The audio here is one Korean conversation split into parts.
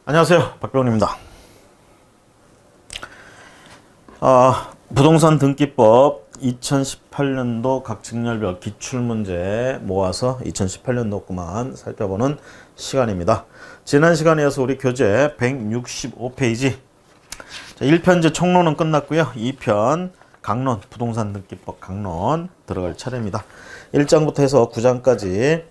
안녕하세요, 박병훈입니다. 부동산 등기법 2018년도 각 직렬별 기출문제 모아서 2018년도구만 살펴보는 시간입니다. 지난 시간에 이어서 우리 교재 165페이지 1편 이제 총론은 끝났고요. 2편 강론, 부동산 등기법 강론 들어갈 차례입니다. 1장부터 해서 9장까지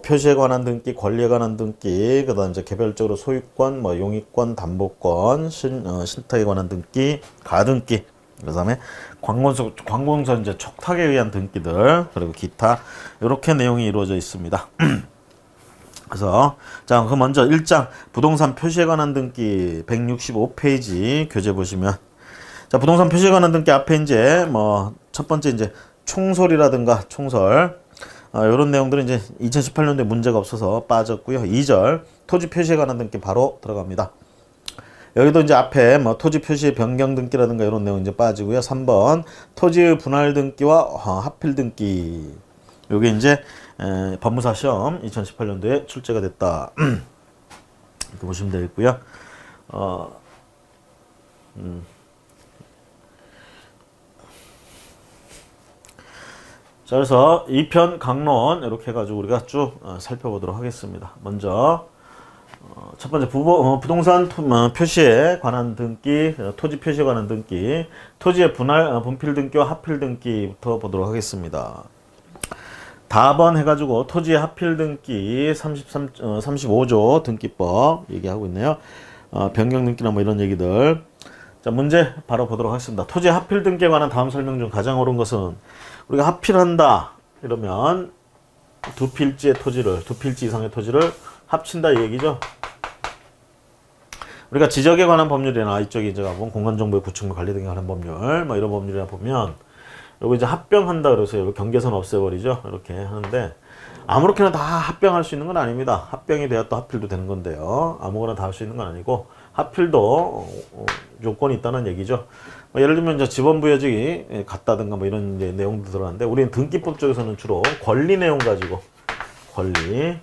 표시에 관한 등기, 권리에 관한 등기, 그다음 이제 개별적으로 소유권, 용익권, 담보권, 신탁에 관한 등기, 가등기, 그다음에 관공서 이제 촉탁에 의한 등기들, 그리고 기타 이렇게 내용이 이루어져 있습니다. 그래서 자, 그 먼저 1장 부동산 표시에 관한 등기 165페이지 교재 보시면 자, 부동산 표시에 관한 등기 앞에 이제 첫 번째 이제 총솔이라든가 총설 이런 내용들은 이제 2018년도에 문제가 없어서 빠졌고요. 2절 토지 표시에 관한 등기 바로 들어갑니다. 여기도 이제 앞에 토지 표시 변경 등기라든가 이런 내용 이제 빠지고요. 3번 토지의 분할 등기와 합필 등기. 요게 이제 법무사 시험 2018년도에 출제가 됐다. 이렇게 보시면 되겠고요. 자, 그래서 2편 강론 이렇게 해가지고 우리가 쭉 살펴보도록 하겠습니다. 먼저 첫 번째 부동산 표시에 관한 등기, 토지 표시에 관한 등기, 토지의 분필 등기와 합필 등기부터 보도록 하겠습니다. 다번 해가지고 토지의 합필 등기 35조 등기법 얘기하고 있네요. 변경 등기나 이런 얘기들. 자, 문제 바로 보도록 하겠습니다. 토지 합필 등기에 관한 다음 설명 중 가장 옳은 것은 우리가 합필한다 이러면 두 필지 이상의 토지를 합친다 이 얘기죠. 우리가 지적에 관한 법률이나 이쪽에 이제 가보면 공간정보의 구축 및 관리 등에 관한 법률 이런 법률이나 보면 요거 이제 합병한다 그래서 여기 경계선 없애버리죠. 이렇게 하는데 아무렇게나 다 합병할 수 있는 건 아닙니다. 합병이 돼야 또 합필도 되는 건데요. 아무거나 다 할 수 있는 건 아니고 합필도 요건이 있다는 얘기죠. 예를 들면 이제 지번부여직이 같다든가 이런 이제 내용도 들어가는데 우리는 등기법 쪽에서는 주로 권리 내용 가지고 권리.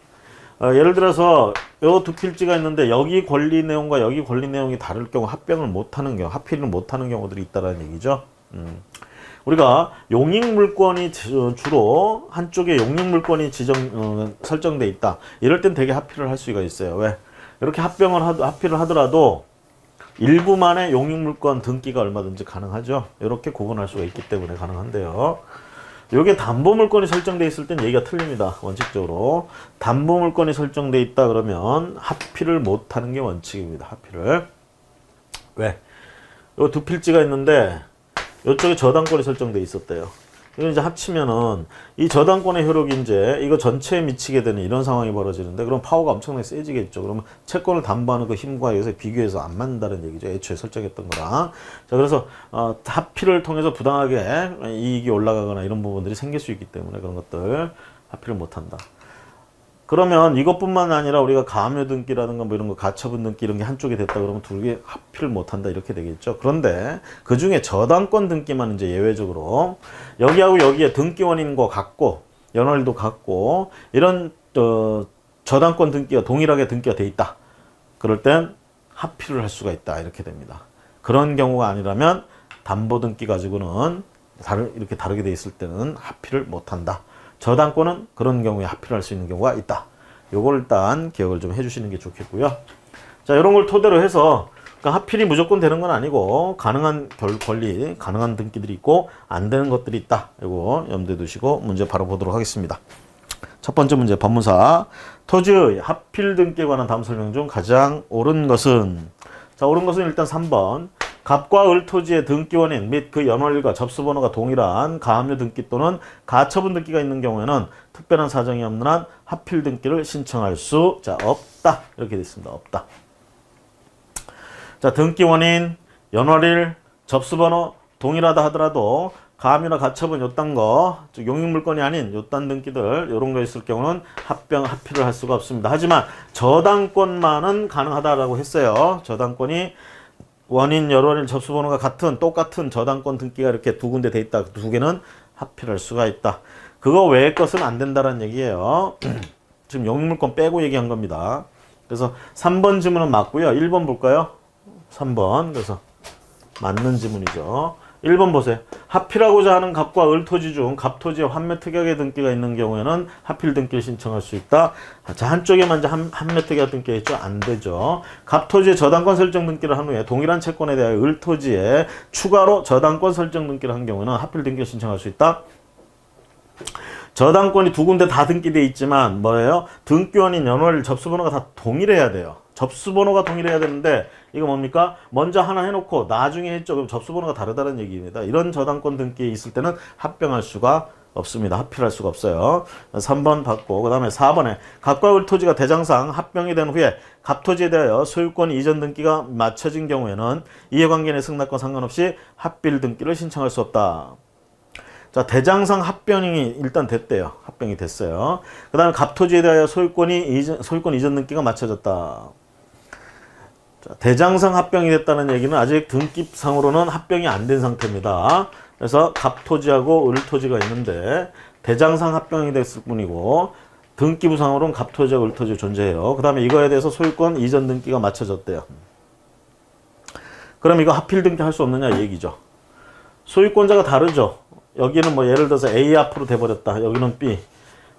예를 들어서 요 두 필지가 있는데 여기 권리 내용과 여기 권리 내용이 다를 경우 합병을 못하는 경우, 합필을 못하는 경우들이 있다는 얘기죠. 우리가 용익물권이 주로 한쪽에 용익물권이 설정돼 있다. 이럴 땐 되게 합필을 할 수가 있어요. 왜? 이렇게 합필을 하더라도 일부만의 용익물권 등기가 얼마든지 가능하죠. 이렇게 구분할 수가 있기 때문에 가능한데요. 요게 담보물권이 설정돼 있을 땐 얘기가 틀립니다. 원칙적으로 담보물권이 설정돼 있다 그러면 합필을 못하는 게 원칙입니다. 합필을. 왜? 요 두 필지가 있는데 이쪽에 저당권이 설정돼 있었대요. 이거 이제 합치면은 이 저당권의 효력이 이제 이거 전체에 미치게 되는 이런 상황이 벌어지는데 그럼 파워가 엄청나게 세지겠죠. 그러면 채권을 담보하는 그 힘과 여기서 비교해서 안 맞는다는 얘기죠. 애초에 설정했던 거랑. 자, 그래서 합필을 통해서 부당하게 이익이 올라가거나 이런 부분들이 생길 수 있기 때문에 그런 것들 합필을 못한다. 그러면 이것뿐만 아니라 우리가 가압류 등기라든가 이런 거 가처분 등기 이런 게 한쪽에 됐다 그러면 두 개 합필을 못한다 이렇게 되겠죠. 그런데 그 중에 저당권 등기만 이제 예외적으로 여기하고 여기에 등기원인과 같고 연월일도 같고 이런 저당권 등기가 동일하게 등기가 돼 있다. 그럴 땐 합필을 할 수가 있다 이렇게 됩니다. 그런 경우가 아니라면 담보 등기 가지고는 이렇게 다르게 돼 있을 때는 합필을 못한다. 저당권은 그런 경우에 합필할 수 있는 경우가 있다. 요걸 일단 기억을 좀 해주시는 게 좋겠고요. 자, 이런 걸 토대로 해서 그러니까 합필이 무조건 되는 건 아니고 가능한 권리, 가능한 등기들이 있고 안 되는 것들이 있다. 이거 염두에 두시고 문제 바로 보도록 하겠습니다. 첫 번째 문제 법무사 토지의 합필 등기에 관한 다음 설명 중 가장 옳은 것은 자, 옳은 것은 일단 3번 갑과 을 토지의 등기원인 및 그 연월일과 접수번호가 동일한 가압류 등기 또는 가처분 등기가 있는 경우에는 특별한 사정이 없는 한 합필 등기를 신청할 수 없다. 이렇게 되어 있습니다. 없다. 자, 등기원인, 연월일, 접수번호 동일하다 하더라도 가압류나 가처분 요딴 거, 즉 용익물권이 아닌 요딴 등기들 요런 거 있을 경우는 합필을 할 수가 없습니다. 하지만 저당권만은 가능하다라고 했어요. 저당권이 원인, 연월일, 접수번호가 똑같은 저당권 등기가 이렇게 두 군데 돼 있다. 두 개는 합필할 수가 있다. 그거 외의 것은 안 된다는 얘기예요. 지금 용익물권 빼고 얘기한 겁니다. 그래서 3번 지문은 맞고요. 1번 볼까요? 3번. 그래서 맞는 지문이죠. 1번 보세요. 합필하고자 하는 갑과 을 토지 중 갑 토지에 환매 특약의 등기가 있는 경우에는 합필 등기를 신청할 수 있다. 자, 한쪽에만 이제 환매 특약 등기가 있죠. 안 되죠. 갑 토지의 저당권 설정 등기를 한 후에 동일한 채권에 대하여 을 토지에 추가로 저당권 설정 등기를 한 경우에는 합필 등기를 신청할 수 있다. 저당권이 두 군데 다 등기되어 있지만 뭐예요? 등기원인 연월 접수번호가 다 동일해야 돼요. 접수번호가 동일해야 되는데 이거 뭡니까? 먼저 하나 해놓고 나중에 했죠. 그럼 접수번호가 다르다는 얘기입니다. 이런 저당권 등기에 있을 때는 합병할 수가 없습니다. 합필할 수가 없어요. 3번 받고 그 다음에 4번에 갑과 을 토지가 대장상 합병이 된 후에 갑 토지에 대하여 소유권 이전 등기가 마쳐진 경우에는 이해관계인의 승낙과 상관없이 합필 등기를 신청할 수 없다. 자, 대장상 합병이 일단 됐대요. 합병이 됐어요. 그 다음에 갑 토지에 대하여 소유권 이전 등기가 마쳐졌다. 자, 대장상 합병이 됐다는 얘기는 아직 등기상으로는 합병이 안 된 상태입니다. 그래서 갑 토지하고 을 토지가 있는데 대장상 합병이 됐을 뿐이고 등기부상으로는 갑 토지하고 을 토지가 존재해요. 그 다음에 이거에 대해서 소유권 이전 등기가 마쳐졌대요. 그럼 이거 합필 등기 할 수 없느냐 얘기죠. 소유권자가 다르죠. 여기는 뭐 예를 들어서 A 앞으로 돼버렸다. 여기는 B.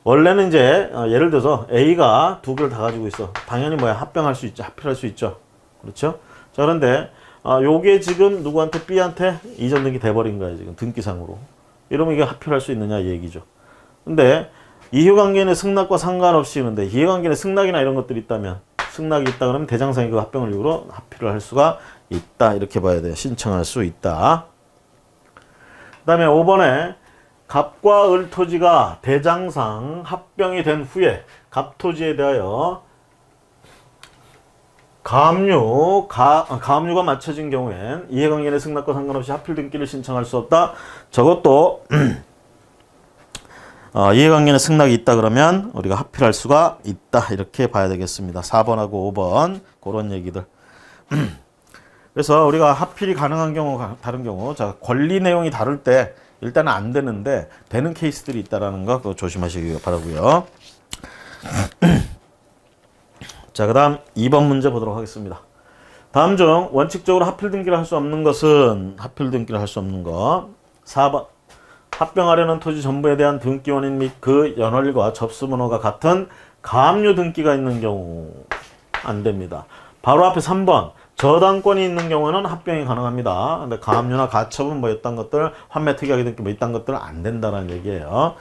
원래는 이제 예를 들어서 A가 두 개를 다 가지고 있어. 당연히 뭐야 합병할 수 있죠. 합필할 수 있죠. 그렇죠? 자, 그런데 요게 지금 누구한테 B한테 이전 등기 돼버린 거야 지금 등기상으로. 이러면 이게 합필할 수 있느냐 얘기죠. 근데 이해관계인의 승낙과 상관없이 있는데 이해관계인의 승낙이나 이런 것들이 있다면 승낙이 있다 그러면 대장상이 그 합병을 이유로 합필을 할 수가 있다. 이렇게 봐야 돼요. 신청할 수 있다. 그 다음에 5번에 갑과 을 토지가 대장상 합병이 된 후에 갑 토지에 대하여 가압류가 맞춰진 경우엔 이해관계인의 승낙과 상관없이 합필 등기를 신청할 수 없다. 저것도 이해관계인의 승낙이 있다 그러면 우리가 합필할 수가 있다. 이렇게 봐야 되겠습니다. 4번하고 5번 그런 얘기들. 그래서 우리가 합필이 가능한 경우, 다른 경우, 자, 권리 내용이 다를 때 일단은 안 되는데 되는 케이스들이 있다라는 거 그거 조심하시기 바라고요. 자, 그 다음 2번 문제 보도록 하겠습니다. 다음 중 원칙적으로 합필 등기를 할 수 없는 것은 합필 등기를 할 수 없는 것. 4번 합병하려는 토지 전부에 대한 등기원인 및 그 연월과 접수번호가 같은 가압류 등기가 있는 경우 안 됩니다. 바로 앞에 3번 저당권이 있는 경우는 합병이 가능합니다. 근데 가압류나 가처분 뭐 이딴 것들, 환매 특약이 등기 뭐 이딴 것들은 안 된다는 얘기예요.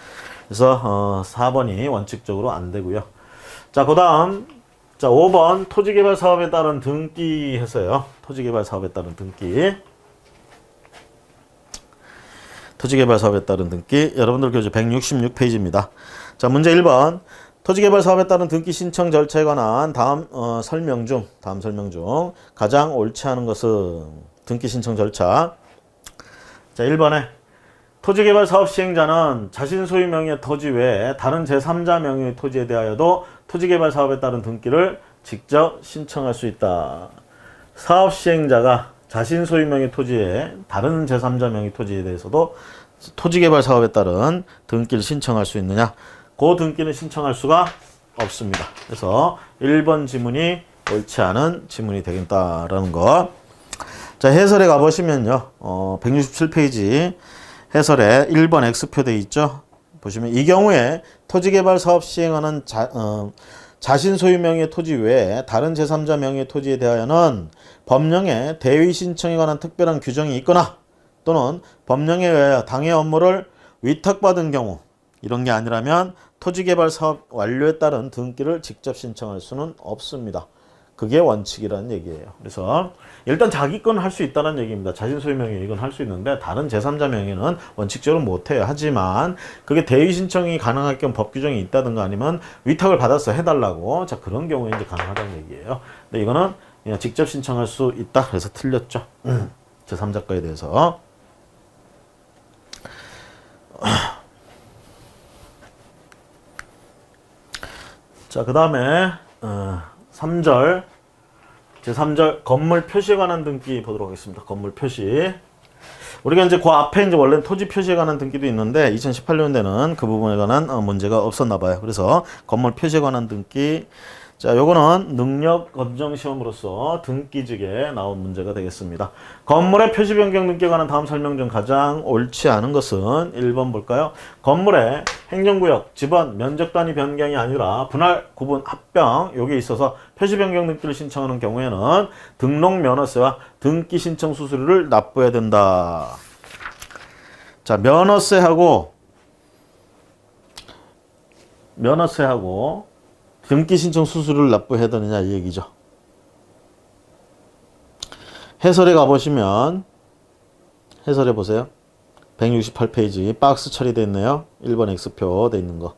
그래서 4번이 원칙적으로 안 되고요. 자, 그다음 자, 5번 토지개발 사업에 따른 등기 했어요. 토지개발 사업에 따른 등기. 토지개발 사업에 따른 등기. 여러분들 교재 166페이지입니다. 자, 문제 1번. 토지개발 사업에 따른 등기 신청 절차에 관한 다음 설명 중 가장 옳지 않은 것은 등기 신청 절차. 자, 1번에 토지개발 사업 시행자는 자신 소유 명의의 토지 외에 다른 제3자 명의의 토지에 대하여도 토지개발 사업에 따른 등기를 직접 신청할 수 있다. 사업 시행자가 자신 소유 명의 토지에 다른 제3자 명의 토지에 대해서도 토지개발 사업에 따른 등기를 신청할 수 있느냐? 그 등기는 신청할 수가 없습니다. 그래서 1번 지문이 옳지 않은 지문이 되겠다라는 거. 자, 해설에 가보시면요. 167페이지 해설에 1번 X표 되어 있죠. 보시면 이 경우에 토지개발 사업 시행하는 자신 소유 명의의 토지 외에 다른 제3자 명의의 토지에 대하여는 법령에 대위 신청에 관한 특별한 규정이 있거나 또는 법령에 의하여 당해 업무를 위탁받은 경우 이런 게 아니라면 토지개발 사업 완료에 따른 등기를 직접 신청할 수는 없습니다. 그게 원칙이라는 얘기예요. 그래서 일단 자기 건 할 수 있다는 얘기입니다. 자신 소유 명의 이건 할 수 있는데 다른 제3자 명의는 원칙적으로 못해요. 하지만 그게 대위 신청이 가능할 경우 법 규정이 있다든가 아니면 위탁을 받아서 해달라고 자 그런 경우에 이제 가능하다는 얘기예요. 근데 이거는 그냥 직접 신청할 수 있다. 그래서 틀렸죠. 제3자 거에 대해서. 자, 그 다음에 3절 제3절 건물 표시에 관한 등기 보도록 하겠습니다. 건물 표시. 우리가 이제 그 앞에 이제 원래는 토지 표시에 관한 등기도 있는데 2018년대는 그 부분에 관한 문제가 없었나 봐요. 그래서 건물 표시에 관한 등기. 자, 요거는 능력 검정 시험으로서 등기직에 나온 문제가 되겠습니다. 건물의 표시 변경 등기에 관한 다음 설명 중 가장 옳지 않은 것은 1번 볼까요? 건물의 행정구역, 지번, 면적 단위 변경이 아니라 분할, 구분, 합병 요게 있어서 표시 변경 등기를 신청하는 경우에는 등록 면허세와 등기 신청 수수료를 납부해야 된다. 자, 면허세하고 등기 신청 수수료를 납부해야 되느냐 이 얘기죠. 해설에 가보시면 해설해 보세요. 168페이지 박스 처리되어 있네요. 1번 X표 되어 있는 거.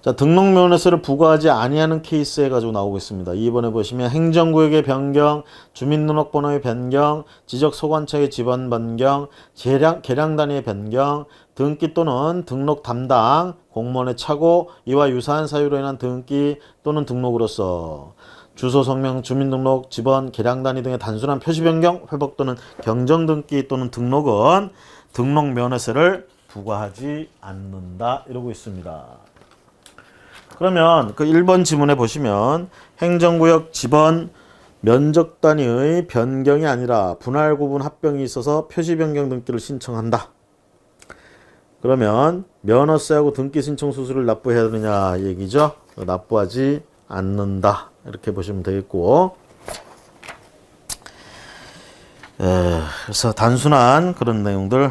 자, 등록면허세를 부과하지 아니하는 케이스 해가지고 나오고 있습니다. 2번에 보시면 행정구역의 변경, 주민등록번호의 변경, 지적소관청의 지번 변경, 계량 단위의 변경, 등기 또는 등록 담당 공무원의 착오, 이와 유사한 사유로 인한 등기 또는 등록으로서 주소, 성명, 주민등록, 지번, 계량 단위 등의 단순한 표시 변경, 회복 또는 경정 등기 또는 등록은 등록면허세를 부과하지 않는다 이러고 있습니다. 그러면 그 1번 지문에 보시면 행정구역 지번 면적 단위의 변경이 아니라 분할 구분 합병이 있어서 표시 변경 등기를 신청한다. 그러면 면허세하고 등기 신청 수수료를 납부해야 되느냐 얘기죠. 납부하지 않는다. 이렇게 보시면 되겠고, 그래서 단순한 그런 내용들.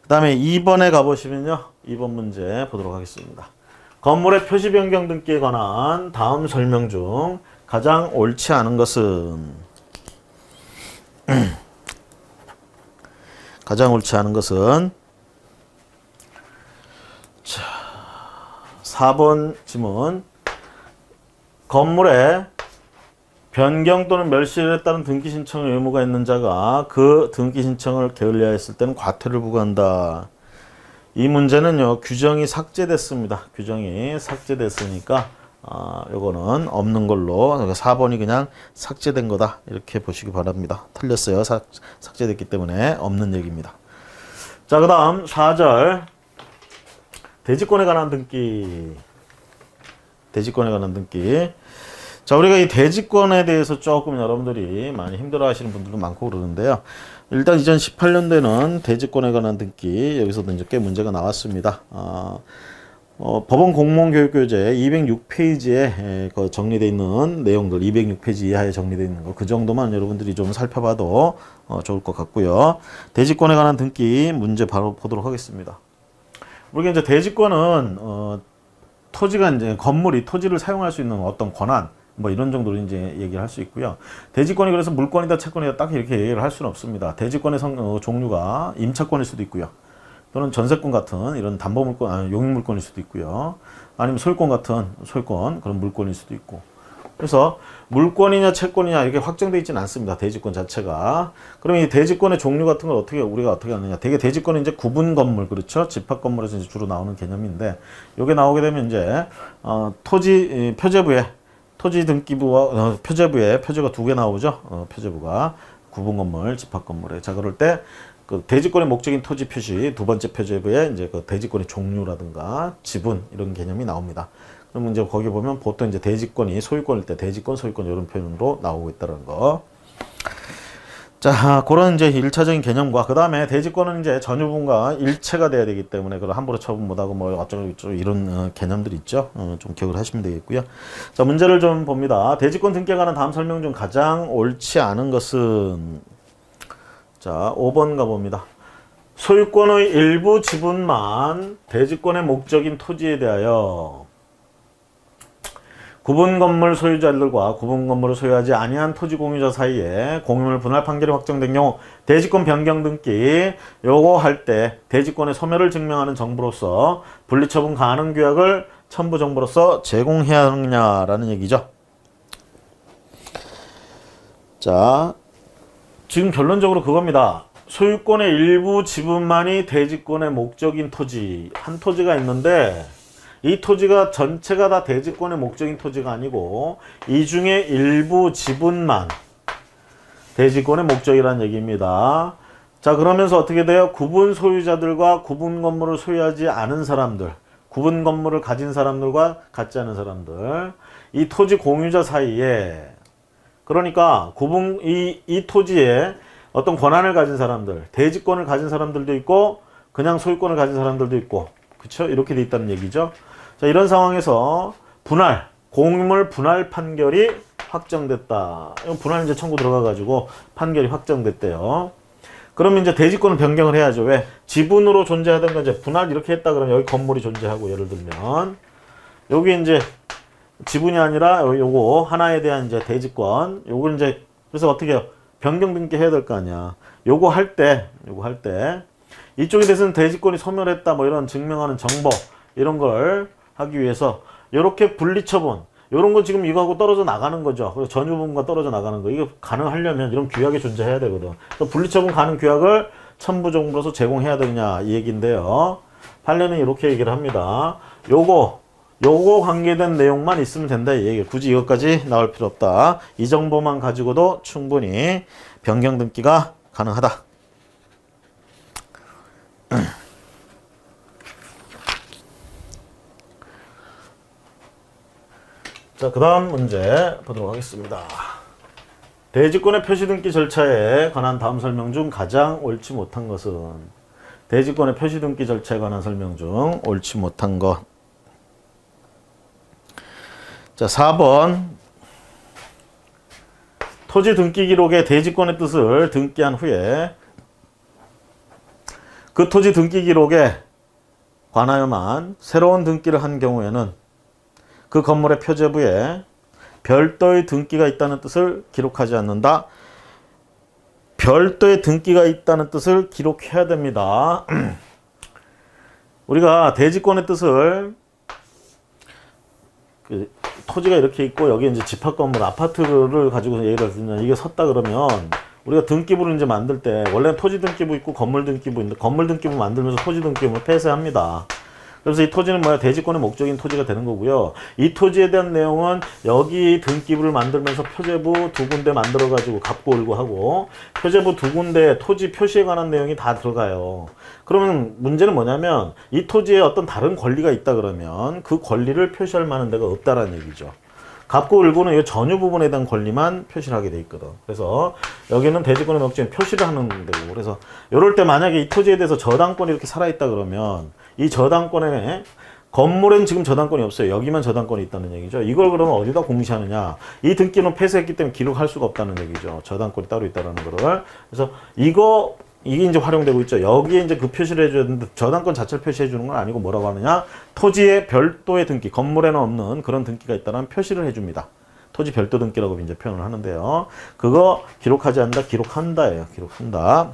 그 다음에 2번에 가보시면요. 2번 문제 보도록 하겠습니다. 건물의 표시 변경 등기에 관한 다음 설명 중 가장 옳지 않은 것은 자, 4번 지문. 건물에 변경 또는 멸실에 따른 등기 신청 의무가 있는 자가 그 등기 신청을 게을리하여 했을 때는 과태료를 부과한다. 이 문제는요, 규정이 삭제됐습니다. 규정이 삭제됐으니까 요거는 없는 걸로, 그러니까 4번이 그냥 삭제된 거다 이렇게 보시기 바랍니다. 틀렸어요. 삭제됐기 때문에 없는 얘기입니다. 자, 그 다음 4절 대지권에 관한 등기. 자, 우리가 이 대지권에 대해서 조금 여러분들이 많이 힘들어 하시는 분들도 많고 그러는데요. 일단 2018년도에는 대지권에 관한 등기, 여기서도 이제 꽤 문제가 나왔습니다. 법원 공무원교육교재 206페이지에 정리되어 있는 내용들, 206페이지 이하에 정리되어 있는 거, 그 정도만 여러분들이 좀 살펴봐도 좋을 것 같고요. 대지권에 관한 등기 문제 바로 보도록 하겠습니다. 우리가 이제 대지권은 토지가 이제 건물이 토지를 사용할 수 있는 어떤 권한, 뭐 이런 정도로 이제 얘기를 할 수 있고요. 대지권이 그래서 물권이다 채권이다 딱 이렇게 얘기를 할 수는 없습니다. 대지권의 종류가 임차권일 수도 있고요. 또는 전세권 같은 이런 담보물권, 용익물권일 수도 있고요. 아니면 소유권 같은 소유권, 그런 물권일 수도 있고. 그래서 물권이냐 채권이냐 이렇게 확정되어 있지는 않습니다. 대지권 자체가. 그러면 이 대지권의 종류 같은 걸 우리가 어떻게 하느냐. 대개 대지권은 이제 구분 건물, 그렇죠? 집합 건물에서 이제 주로 나오는 개념인데, 요게 나오게 되면 이제 토지 표제부에 토지 등기부와 표제부에 표제가 2개 나오죠. 표제부가 구분 건물, 집합 건물에. 자, 그럴 때 그 대지권의 목적인 토지 표시, 두 번째 표제부에 이제 그 대지권의 종류라든가 지분 이런 개념이 나옵니다. 그러면 이제 거기 보면 보통 이제 대지권이 소유권일 때 대지권, 소유권 이런 표현으로 나오고 있다는 거. 자, 그런 이제 1차적인 개념과 그 다음에 대지권은 이제 전유분과 일체가 돼야 되기 때문에 그걸 함부로 처분 못하고 뭐 어쩌고 이런 개념들이 있죠. 좀 기억을 하시면 되겠고요. 자, 문제를 좀 봅니다. 대지권 등기에 관한 다음 설명 중 가장 옳지 않은 것은, 자, 5번 가봅니다. 소유권의 일부 지분만 대지권의 목적인 토지에 대하여 구분 건물 소유자들과 구분 건물을 소유하지 아니한 토지 공유자 사이에 공유물 분할 판결이 확정된 경우 대지권 변경 등기 요거 할 때 대지권의 소멸을 증명하는 정보로서 분리처분 가능 규약을 첨부 정보로서 제공해야 하느냐라는 얘기죠. 자, 지금 결론적으로 그겁니다. 소유권의 일부 지분만이 대지권의 목적인 토지, 한 토지가 있는데 이 토지가 전체가 다 대지권의 목적인 토지가 아니고 이 중에 일부 지분만 대지권의 목적이라는 얘기입니다. 자, 그러면서 어떻게 돼요? 구분 소유자들과 구분 건물을 소유하지 않은 사람들, 구분 건물을 가진 사람들과 갖지 않은 사람들, 이 토지 공유자 사이에, 그러니까 이 토지에 어떤 권한을 가진 사람들, 대지권을 가진 사람들도 있고 그냥 소유권을 가진 사람들도 있고, 그쵸? 이렇게 돼 있다는 얘기죠. 자, 이런 상황에서 공유물 분할 판결이 확정됐다. 이건 분할 이제 청구 들어가가지고 판결이 확정됐대요. 그러면 이제 대지권을 변경을 해야죠. 왜? 지분으로 존재하던 건 이제 분할 이렇게 했다 그러면 여기 건물이 존재하고, 예를 들면 여기 이제 지분이 아니라 요거 하나에 대한 이제 대지권, 요걸 이제 그래서 어떻게 해요? 변경 등기 해야 될 거 아니야. 요거 할 때 이쪽에 대해서는 대지권이 소멸했다 뭐 이런 증명하는 정보 이런 걸 하기 위해서 요렇게 분리처분, 요런 거 지금 이거하고 떨어져 나가는 거죠. 그래서 전유분과 떨어져 나가는 거. 이거 가능하려면 이런 규약이 존재해야 되거든. 분리처분 가능 규약을 첨부정보로서 제공해야 되느냐 이 얘기인데요. 판례는 이렇게 얘기를 합니다. 요거 관계된 내용만 있으면 된다 이 얘기. 굳이 이것까지 나올 필요 없다. 이 정보만 가지고도 충분히 변경 등기가 가능하다. 자, 그 다음 문제 보도록 하겠습니다. 대지권의 표시등기 절차에 관한 다음 설명 중 가장 옳지 못한 것은? 대지권의 표시등기 절차에 관한 설명 중 옳지 못한 것. 자, 4번. 토지 등기 기록에 대지권의 뜻을 등기한 후에 그 토지 등기 기록에 관하여만 새로운 등기를 한 경우에는 그 건물의 표제부에 별도의 등기가 있다는 뜻을 기록하지 않는다. 별도의 등기가 있다는 뜻을 기록해야 됩니다. 우리가 대지권의 뜻을 토지가 이렇게 있고 여기 이제 집합 건물 아파트를 가지고 예를 들면 이게 섰다 그러면 우리가 등기부를 이제 만들 때 원래는 토지 등기부 있고 건물 등기부 있는데 건물 등기부 만들면서 토지 등기부를 폐쇄합니다. 그래서 이 토지는 뭐야? 대지권의 목적인 토지가 되는 거고요. 이 토지에 대한 내용은 여기 등기부를 만들면서 표제부 2군데 만들어가지고 갑고 을고 하고 표제부 2군데 토지 표시에 관한 내용이 다 들어가요. 그러면 문제는 뭐냐면 이 토지에 어떤 다른 권리가 있다 그러면 그 권리를 표시할 만한 데가 없다라는 얘기죠. 갑고 을고는 이 전유 부분에 대한 권리만 표시를 하게 돼 있거든. 그래서 여기는 대지권의 목적인 표시를 하는 데고, 그래서 이럴 때 만약에 이 토지에 대해서 저당권이 이렇게 살아있다 그러면 이 저당권에 건물엔 지금 저당권이 없어요. 여기만 저당권이 있다는 얘기죠. 이걸 그러면 어디다 공시하느냐? 이 등기는 폐쇄했기 때문에 기록할 수가 없다는 얘기죠. 저당권이 따로 있다는 거를. 그래서 이게 이제 활용되고 있죠. 여기에 이제 그 표시를 해줘야 되는데 저당권 자체를 표시해 주는 건 아니고 뭐라고 하느냐? 토지에 별도의 등기, 건물에는 없는 그런 등기가 있다는 표시를 해줍니다. 토지 별도 등기라고 이제 표현을 하는데요. 그거 기록하지 않는다, 기록한다예요. 기록한다.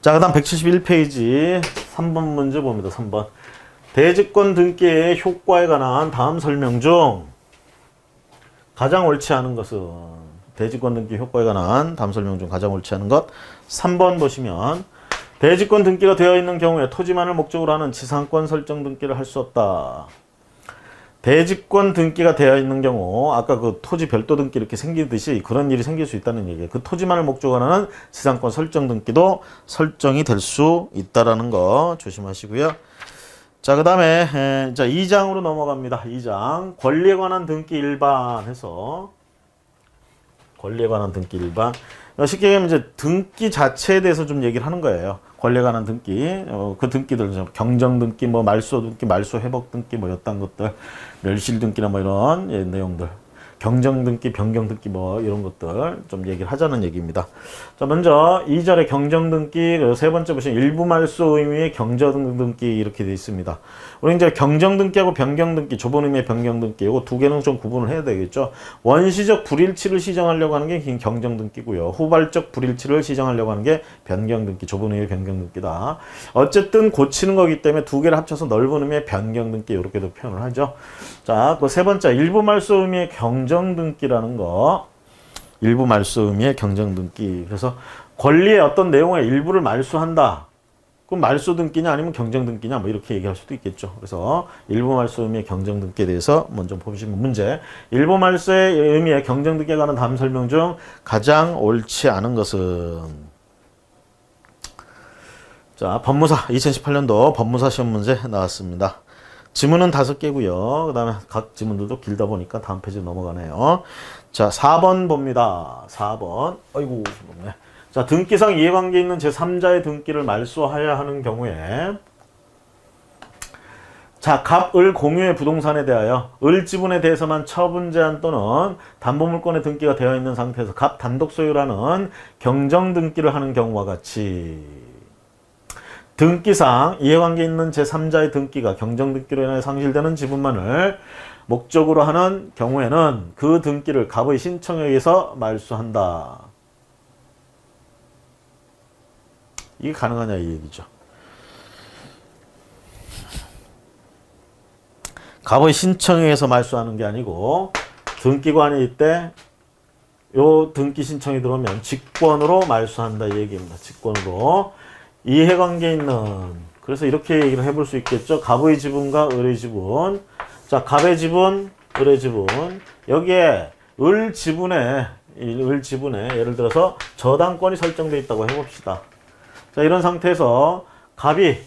자, 그 다음 171페이지 3번 문제 봅니다. 3번. 대지권 등기의 효과에 관한 다음 설명 중 가장 옳지 않은 것은? 대지권 등기 효과에 관한 다음 설명 중 가장 옳지 않은 것. 3번 보시면 대지권 등기가 되어 있는 경우에 토지만을 목적으로 하는 지상권 설정 등기를 할 수 없다. 대지권 등기가 되어 있는 경우 아까 그 토지 별도 등기 이렇게 생기듯이 그런 일이 생길 수 있다는 얘기예요. 그 토지만을 목적으로 하는 지상권 설정 등기도 설정이 될 수 있다라는 거 조심하시고요. 자, 그 다음에 2장으로 넘어갑니다. 2장 권리에 관한 등기 일반 해서 권리에 관한 등기 일반. 쉽게 얘기하면 이제 등기 자체에 대해서 좀 얘기를 하는 거예요. 권리에 관한 등기, 그 등기들, 경정 등기, 뭐 말소 등기, 말소 회복 등기, 뭐 이딴 것들, 멸실 등기나 뭐 이런 내용들, 경정 등기, 변경 등기 뭐 이런 것들 좀 얘기를 하자는 얘기입니다. 자, 먼저 2절에 경정 등기, 세 번째 보시면 일부 말소 의미의 경정 등기 이렇게 되어 있습니다. 우리 이제 경정 등기하고 변경 등기, 좁은 의미의 변경 등기, 이거 두 개는 좀 구분을 해야 되겠죠. 원시적 불일치를 시정하려고 하는 게 경정 등기고요. 후발적 불일치를 시정하려고 하는 게 변경 등기, 좁은 의미의 변경 등기다. 어쨌든 고치는 거기 때문에 두 개를 합쳐서 넓은 의미의 변경 등기 이렇게도 표현을 하죠. 자, 그 세 번째 일부 말소 의미의 경정 등기라는 거. 일부 말소 의미의 경정 등기. 그래서 권리의 어떤 내용의 일부를 말소한다. 그럼 말소 등기냐 아니면 경정 등기냐 뭐 이렇게 얘기할 수도 있겠죠. 그래서 일부 말소 의미의 경정 등기에 대해서 먼저 보시면 문제. 일부 말소의 의미의 경정 등기에 관한 다음 설명 중 가장 옳지 않은 것은? 자, 법무사 2018년도 법무사 시험 문제 나왔습니다. 지문은 5개고요. 그 다음에 각 지문들도 길다 보니까 다음 페이지 넘어가네요. 자, 4번 봅니다. 4번. 아이고, 높네. 자, 등기상 이해관계 있는 제3자의 등기를 말소하여야 하는 경우에 자, 갑, 을 공유의 부동산에 대하여 을 지분에 대해서만 처분 제한 또는 담보물권의 등기가 되어 있는 상태에서 갑 단독 소유라는 경정 등기를 하는 경우와 같이 등기상 이해관계 있는 제3자의 등기가 경정 등기로 인해 상실되는 지분만을 목적으로 하는 경우에는 그 등기를 갑의 신청에 의해서 말소한다. 이게 가능하냐 이 얘기죠. 갑의 신청에 의해서 말소하는 게 아니고 등기관이 이때 요 등기 신청이 들어오면 직권으로 말소한다 이 얘기입니다. 직권으로 이해관계 있는 그래서 이렇게 얘기를 해볼 수 있겠죠. 갑의 지분과 을의 지분. 자, 갑의 지분, 을의 지분. 여기에 을 지분에 예를 들어서 저당권이 설정되어 있다고 해봅시다. 자, 이런 상태에서 갑이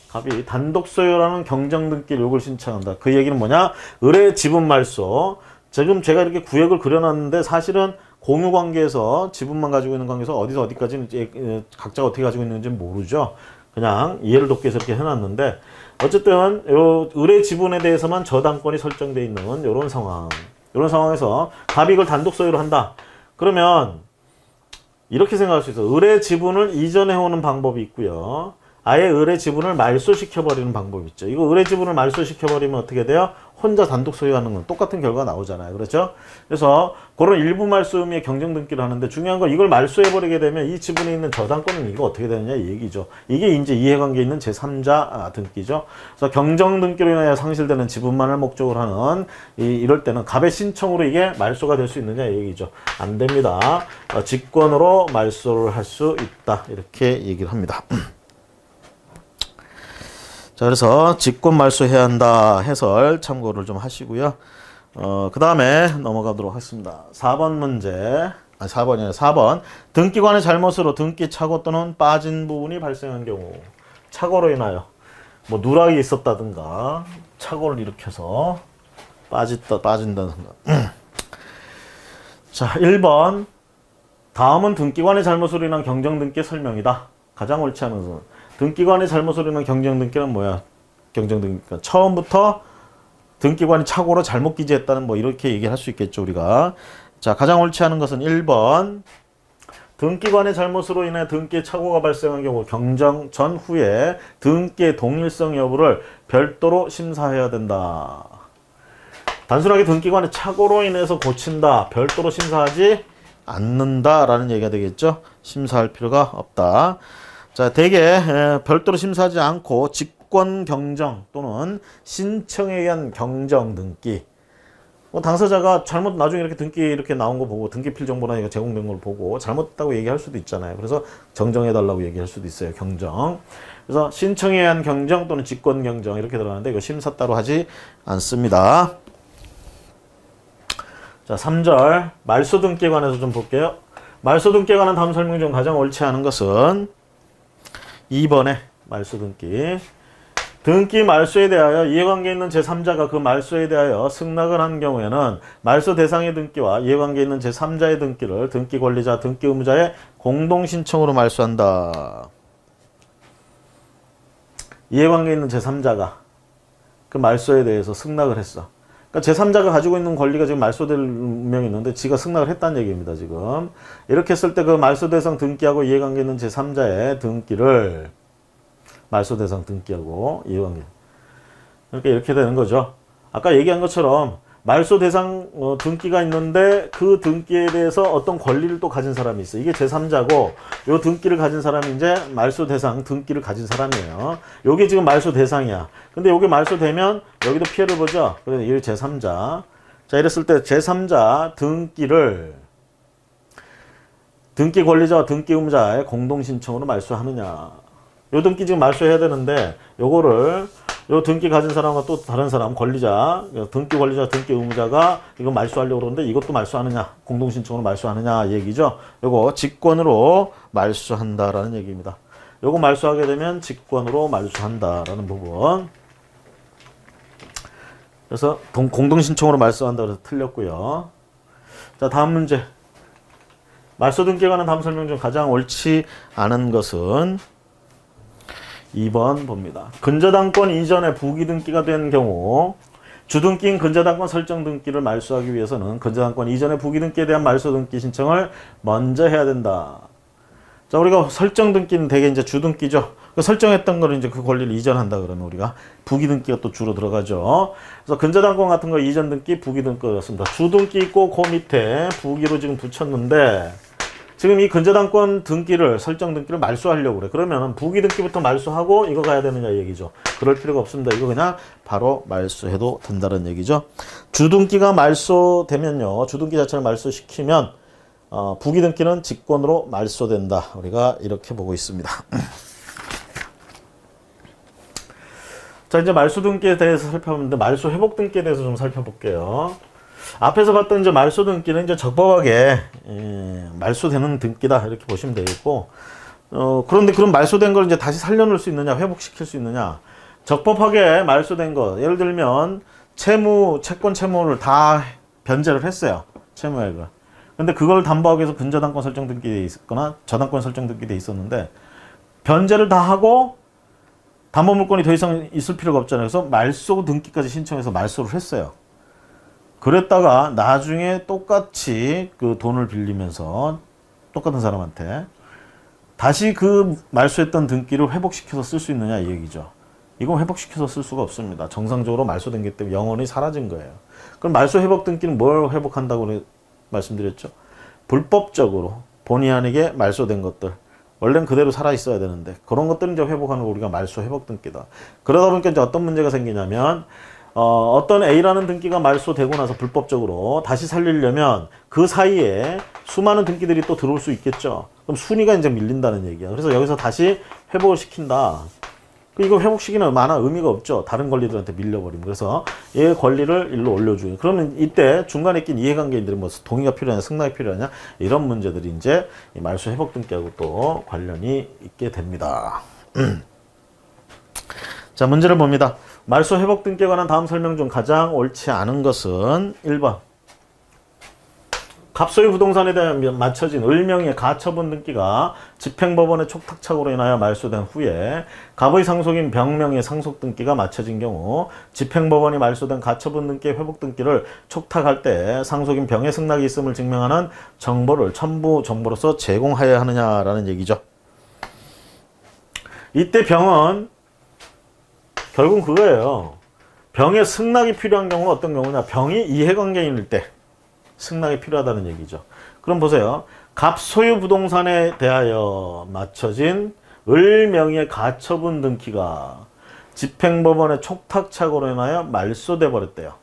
단독 소유라는 경정 등기를 요구를 신청한다. 그 얘기는 뭐냐? 을의 지분 말소. 지금 제가 이렇게 구역을 그려놨는데 사실은 공유 관계에서 지분만 가지고 있는 관계에서 어디서 어디까지는 각자가 어떻게 가지고 있는지 모르죠. 그냥 이해를 돕기 위해서 이렇게 해놨는데 어쨌든 요 을의 지분에 대해서만 저당권이 설정되어 있는 요런 상황. 요런 상황에서 갑이 이걸 단독 소유를 한다. 그러면 이렇게 생각할 수 있어. 을의 지분을 이전해 오는 방법이 있고요. 아예 을의 지분을 말소시켜버리는 방법이 있죠. 이거 을의 지분을 말소시켜버리면 어떻게 돼요? 혼자 단독 소유하는 건 똑같은 결과가 나오잖아요. 그렇죠? 그래서 그런 일부 말소 의미의 경정 등기를 하는데 중요한 건 이걸 말소해버리게 되면 이 지분에 있는 저당권은 이거 어떻게 되느냐 이 얘기죠. 이게 이제 이해관계 있는 제3자 등기죠. 그래서 경정 등기로 인하여 상실되는 지분만을 목적으로 하는 이럴 때는 갑의 신청으로 이게 말소가 될 수 있느냐 이 얘기죠. 안 됩니다. 직권으로 말소를 할 수 있다. 이렇게 얘기를 합니다. 자, 그래서 직권 말소해야 한다 해설 참고를 좀 하시고요. 그 다음에 넘어가도록 하겠습니다. 4번 문제. 4번이 아니라 4번. 등기관의 잘못으로 등기 착오 또는 빠진 부분이 발생한 경우. 착오로 인하여 뭐 누락이 있었다든가 착오를 일으켜서 빠진다든가. 자, 1번. 다음은 등기관의 잘못으로 인한 경정등기의 설명이다. 가장 옳지 않은 것은 등기관의 잘못으로 인한 경정등기는 뭐야? 경정등기가 처음부터 등기관이 착오로 잘못 기재했다는 뭐 이렇게 얘기할 수 있겠죠 우리가. 자, 가장 옳지 않은 것은 1번. 등기관의 잘못으로 인해 등기에 착오가 발생한 경우 경정 전후에 등기의 동일성 여부를 별도로 심사해야 된다. 단순하게 등기관의 착오로 인해서 고친다. 별도로 심사하지 않는다라는 얘기가 되겠죠. 심사할 필요가 없다. 자, 대개 별도로 심사하지 않고 직권 경정 또는 신청에 의한 경정 등기. 뭐 당사자가 잘못 나중에 이렇게 등기 이렇게 나온 거 보고 등기필 정보나 이거 제공된 걸 보고 잘못했다고 얘기할 수도 있잖아요. 그래서 정정해달라고 얘기할 수도 있어요. 경정. 그래서 신청에 의한 경정 또는 직권 경정 이렇게 들어가는데 이거 심사 따로 하지 않습니다. 자, 3절 말소 등기에 관해서 좀 볼게요. 말소 등기에 관한 다음 설명 중 가장 옳지 않은 것은 2번에 말소 등기. 등기 말소에 대하여 이해관계 있는 제3자가 그 말소에 대하여 승낙을 한 경우에는 말소 대상의 등기와 이해관계 있는 제3자의 등기를 등기 권리자, 등기 의무자의 공동 신청으로 말소한다. 이해관계 있는 제3자가 그 말소에 대해서 승낙을 했어. 그러니까 제3자가 가지고 있는 권리가 지금 말소될 운명이 있는데 지가 승낙을 했다는 얘기입니다. 지금 이렇게 했을 때 그 말소 대상 등기하고 이해관계 있는 제3자의 등기를 말소 대상 등기하고 이해관계 그러니까 이렇게 되는 거죠. 아까 얘기한 것처럼 말소 대상 등기가 있는데 그 등기에 대해서 어떤 권리를 또 가진 사람이 있어. 이게 제3자고 요 등기를 가진 사람이 이제 말소 대상 등기를 가진 사람이에요. 요게 지금 말소 대상이야. 근데 요게 말소되면 여기도 피해를 보죠. 그래서 이 제3자. 자, 이랬을 때 제3자 등기를 등기 권리자와 등기 의무자의 공동 신청으로 말소하느냐. 요 등기 지금 말소해야 되는데 요거를 요 등기 가진 사람과 또 다른 사람 권리자, 등기 권리자, 등기 의무자가 이거 말소하려고 그러는데 이것도 말소하느냐, 공동신청으로 말소하느냐 얘기죠. 요거 직권으로 말소한다라는 얘기입니다. 요거 말소하게 되면 직권으로 말소한다라는 부분. 그래서 공동신청으로 말소한다 그래서 틀렸고요. 자, 다음 문제. 말소 등기에 관한 다음 설명 중 가장 옳지 않은 것은 2번 봅니다. 근저당권 이전에 부기 등기가 된 경우 주등기인 근저당권 설정 등기를 말소하기 위해서는 근저당권 이전의 부기 등기에 대한 말소 등기 신청을 먼저 해야 된다. 자, 우리가 설정 등기는 대개 이제 주등기죠. 설정했던 거를 이제 그 권리를 이전한다 그러면 우리가 부기 등기가 또 주로 들어가죠. 그래서 근저당권 같은 거 이전 등기, 부기 등기였습니다. 주등기 있고 그 밑에 부기로 지금 붙였는데 지금 이 근저당권 등기를 설정 등기를 말소하려고 그래. 그러면 부기 등기부터 말소하고 이거 가야 되느냐 이 얘기죠. 그럴 필요가 없습니다. 이거 그냥 바로 말소해도 된다는 얘기죠. 주등기가 말소되면요. 주등기 자체를 말소시키면 부기 등기는 직권으로 말소된다. 우리가 이렇게 보고 있습니다. 자, 이제 말소 등기에 대해서 살펴보는데 말소 회복 등기에 대해서 좀 살펴볼게요. 앞에서 봤던 이제 말소 등기는 이제 적법하게 말소되는 등기다 이렇게 보시면 되겠고, 그런데 그런 말소된 걸 이제 다시 살려놓을 수 있느냐, 회복시킬 수 있느냐. 적법하게 말소된 거, 예를 들면 채권 채무를 다 변제를 했어요. 채무액을. 근데 그걸 담보하기 위해서 근저당권 설정 등기돼 있거나 저당권 설정 등기돼 있었는데 변제를 다 하고 담보 물건이 더 이상 있을 필요가 없잖아요. 그래서 말소 등기까지 신청해서 말소를 했어요. 그랬다가 나중에 똑같이 그 돈을 빌리면서 똑같은 사람한테 다시 그 말소했던 등기를 회복시켜서 쓸 수 있느냐 이 얘기죠. 이건 회복시켜서 쓸 수가 없습니다. 정상적으로 말소된 게 때문에 영원히 사라진 거예요. 그럼 말소 회복 등기는 뭘 회복한다고 말씀드렸죠? 불법적으로 본의 아니게 말소된 것들. 원래는 그대로 살아있어야 되는데 그런 것들은 이제 회복하는 거 우리가 말소 회복 등기다. 그러다 보니까 이제 어떤 문제가 생기냐면 어떤 A라는 등기가 말소되고 나서 불법적으로 다시 살리려면 그 사이에 수많은 등기들이 또 들어올 수 있겠죠. 그럼 순위가 이제 밀린다는 얘기야. 그래서 여기서 다시 회복을 시킨다. 이거 회복시키는 만한 의미가 없죠. 다른 권리들한테 밀려버리면. 그래서 얘 권리를 일로 올려주고. 그러면 이때 중간에 낀 이해관계인들이 뭐 동의가 필요하냐, 승낙이 필요하냐 이런 문제들이 이제 이 말소 회복 등기하고 또 관련이 있게 됩니다. 자, 문제를 봅니다. 말소 회복 등기에 관한 다음 설명 중 가장 옳지 않은 것은 1번. 갑소유 부동산에 대한 맞춰진 을명의 가처분 등기가 집행법원의 촉탁착오로 인하여 말소된 후에 갑의 상속인 병명의 상속 등기가 맞춰진 경우 집행법원이 말소된 가처분 등기의 회복 등기를 촉탁할 때 상속인 병의 승낙이 있음을 증명하는 정보를 첨부 정보로서 제공하여야 하느냐라는 얘기죠. 이때 병은 결국 그거예요. 병의 승낙이 필요한 경우는 어떤 경우냐? 병이 이해관계인일 때 승낙이 필요하다는 얘기죠. 그럼 보세요. 갑소유 부동산에 대하여 맞춰진 을명의 가처분 등기가 집행법원의 촉탁착오로 인하여 말소돼 버렸대요.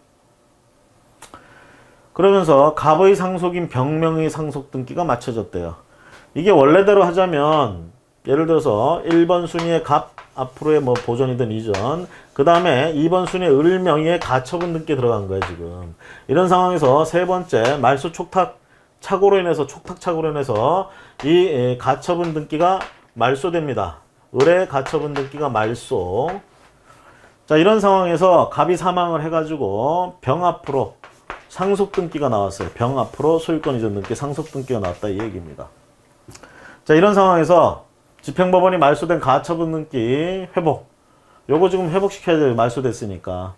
그러면서 갑의 상속인 병명의 상속 등기가 맞춰졌대요. 이게 원래대로 하자면 예를 들어서 1번 순위의 갑 앞으로의 뭐 보존이든 이전, 그 다음에 2번 순위의 을명의 가처분 등기에 들어간 거예요 지금. 이런 상황에서 세 번째 말소 촉탁 착오로 인해서 이 가처분 등기가 말소됩니다. 을의 가처분 등기가 말소. 자, 이런 상황에서 갑이 사망을 해가지고 병 앞으로 상속 등기가 나왔어요. 병 앞으로 소유권 이전 등기 상속 등기가 나왔다 이 얘기입니다. 자, 이런 상황에서 집행법원이 말소된 가처분 등기 회복. 요거 지금 회복시켜야 돼요. 말소됐으니까.